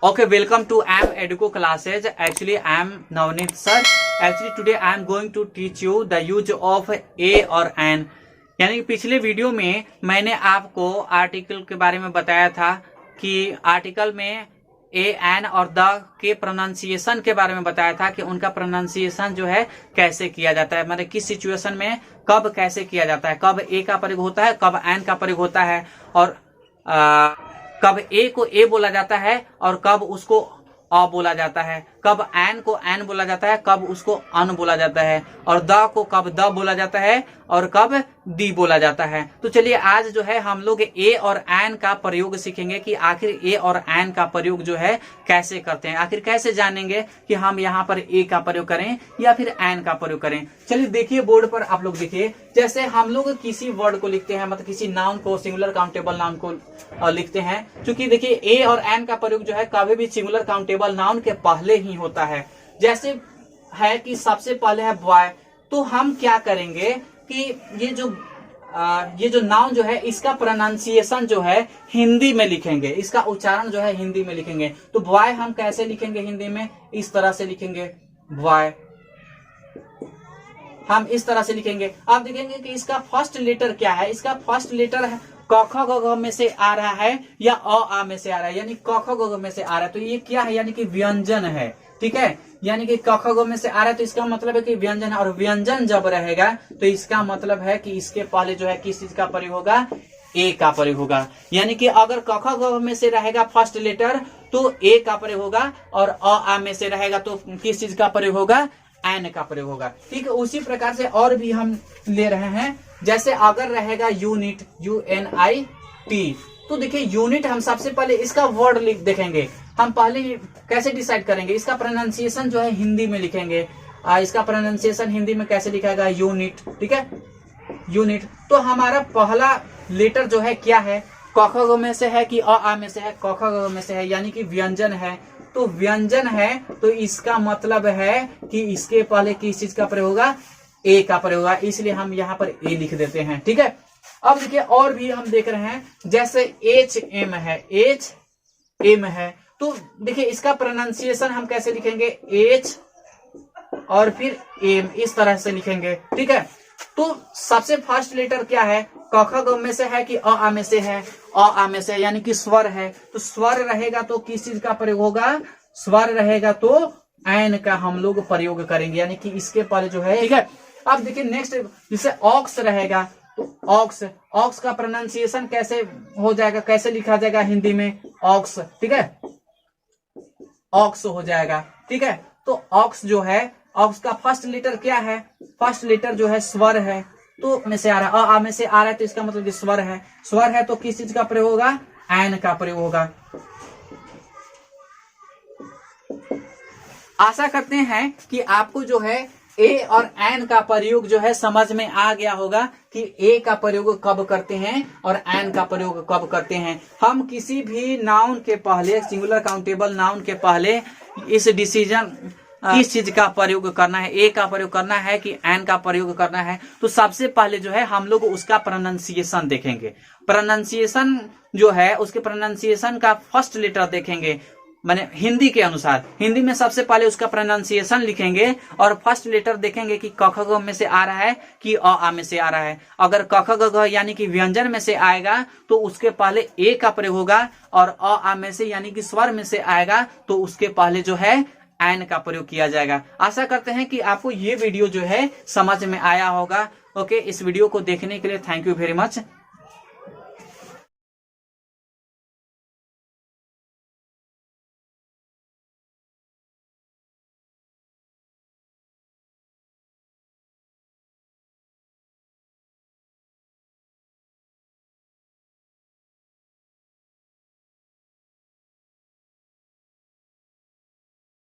Okay, welcome to AM Educo classes. Actually, I am Navneet sir. Actually, today I am going to teach you the use of a और an. यानी कि पिछले video में मैंने आपको article के बारे में बताया था कि आर्टिकल में ए एन और द के प्रोनाउंसिएशन के बारे में बताया था कि उनका प्रोनाउंसिएशन जो है कैसे किया जाता है, मतलब किस सिचुएशन में कब कैसे किया जाता है, कब ए का प्रयोग होता है, कब एन का प्रयोग होता है, और कब ए को ए बोला जाता है और कब उसको अ बोला जाता है, कब एन को एन बोला जाता है, कब उसको अन बोला जाता है, और द को कब द बोला जाता है और कब दी बोला जाता है। तो चलिए आज जो है हम लोग ए और एन का प्रयोग सीखेंगे कि आखिर ए और एन का प्रयोग जो है कैसे करते हैं, आखिर कैसे जानेंगे कि हम यहाँ पर ए का प्रयोग करें या फिर एन का प्रयोग करें। चलिए देखिए बोर्ड पर आप लोग देखिए, जैसे हम लोग किसी वर्ड को लिखते हैं, मतलब किसी नाउन को, सिंगुलर काउंटेबल नाउन को लिखते हैं, क्योंकि देखिए ए और एन का प्रयोग जो है कभी भी सिंगुलर काउंटेबल नाउन के पहले ही होता है। जैसे है कि सबसे पहले है बॉय, तो हम क्या करेंगे कि ये जो नाउन जो है इसका प्रोनाउंसिएशन जो है हिंदी में लिखेंगे, इसका उच्चारण जो है हिंदी में लिखेंगे। तो बॉय हम कैसे लिखेंगे हिंदी में, इस तरह से लिखेंगे, बॉय हम इस तरह से लिखेंगे। आप देखेंगे कि इसका फर्स्ट लेटर क्या है, इसका फर्स्ट लेटर है क ख ग घ में से आ रहा है या अ आ में से आ रहा है, यानी क ख ग घ में से आ रहा है, तो ये क्या है, यानी कि व्यंजन है। ठीक है, यानी कि क ख ग में से आ रहा है तो इसका मतलब है कि व्यंजन है, और व्यंजन जब रहेगा तो इसका मतलब है कि इसके पहले जो है किस चीज का प्रयोग होगा, ए का प्रयोग होगा। यानी कि अगर क ख ग में से रहेगा फर्स्ट लेटर तो ए का प्रयोग होगा, और अ आ में से रहेगा तो किस चीज का प्रयोग होगा, एन का प्रयोग होगा। ठीक है, उसी प्रकार से और भी हम ले रहे हैं। जैसे अगर रहेगा यूनिट, UNIT, तो देखिए यूनिट हम सबसे पहले इसका वर्ड लिख देखेंगे। हम पहले कैसे डिसाइड करेंगे, इसका प्रोनाउंसिएशन जो है हिंदी में लिखेंगे। इसका प्रोनाउंसिएशन हिंदी में कैसे लिखा जाएगा, यूनिट। ठीक है, यूनिट। तो हमारा पहला लेटर जो है क्या है, क ख ग में से है कि अ आ में से है, क ख ग में से है, यानी कि व्यंजन है। तो व्यंजन है तो इसका मतलब है कि इसके पहले किस चीज का प्रयोग होगा, ए का प्रयोग होगा, इसलिए हम यहाँ पर ए लिख देते हैं। ठीक है, अब देखिए और भी हम देख रहे हैं, जैसे HM है, HM है, तो देखिए इसका प्रोनाउंसिएशन हम कैसे लिखेंगे, H और फिर M, इस तरह से लिखेंगे। ठीक है, तो सबसे फर्स्ट लेटर क्या है, क ख ग में से है कि अ आ में से है, अ आ में से, यानी कि स्वर है। तो स्वर रहेगा तो किस चीज का प्रयोग होगा, स्वर रहेगा तो एन का हम लोग प्रयोग करेंगे, यानी कि इसके पहले जो है। ठीक है, अब देखिए नेक्स्ट, जैसे ऑक्स रहेगा तो ऑक्स, ऑक्स का प्रोनाउंसिएशन कैसे हो जाएगा, कैसे लिखा जाएगा हिंदी में, ऑक्स। ठीक है, ऑक्स हो जाएगा। ठीक है, तो ऑक्स जो है, ऑक्स का फर्स्ट लेटर क्या है, फर्स्ट लेटर जो है स्वर है, तो में से आ रहा है, अ आ में से आ रहा है तो इसका मतलब कि स्वर है। स्वर है तो किस चीज का प्रयोग होगा, एन का प्रयोग होगा। आशा करते हैं कि आपको जो है ए और एन का प्रयोग जो है समझ में आ गया होगा कि ए का प्रयोग कब करते हैं और एन का प्रयोग कब करते हैं। हम किसी भी नाउन के पहले, सिंगुलर काउंटेबल नाउन के पहले इस डिसीजन किस चीज का प्रयोग करना है, ए का प्रयोग करना है कि एन का प्रयोग करना है, तो सबसे पहले जो है हम लोग उसका प्रोनाउंसिएशन देखेंगे। प्रोनाउंसिएशन जो है उसके प्रोनाउंसिएशन का फर्स्ट लेटर देखेंगे, माने हिंदी के अनुसार, हिंदी में सबसे पहले उसका प्रोनाउंसिएशन लिखेंगे और फर्स्ट लेटर देखेंगे कि क ख ग में से आ रहा है कि अ आ में से आ रहा है। अगर क ख ग घ यानी कि व्यंजन में से आएगा तो उसके पहले ए का प्रयोग होगा, और अ आ में से यानी कि स्वर में से आएगा तो उसके पहले जो है एन का प्रयोग किया जाएगा। आशा करते हैं कि आपको ये वीडियो जो है समझ में आया होगा। ओके, इस वीडियो को देखने के लिए थैंक यू वेरी मच।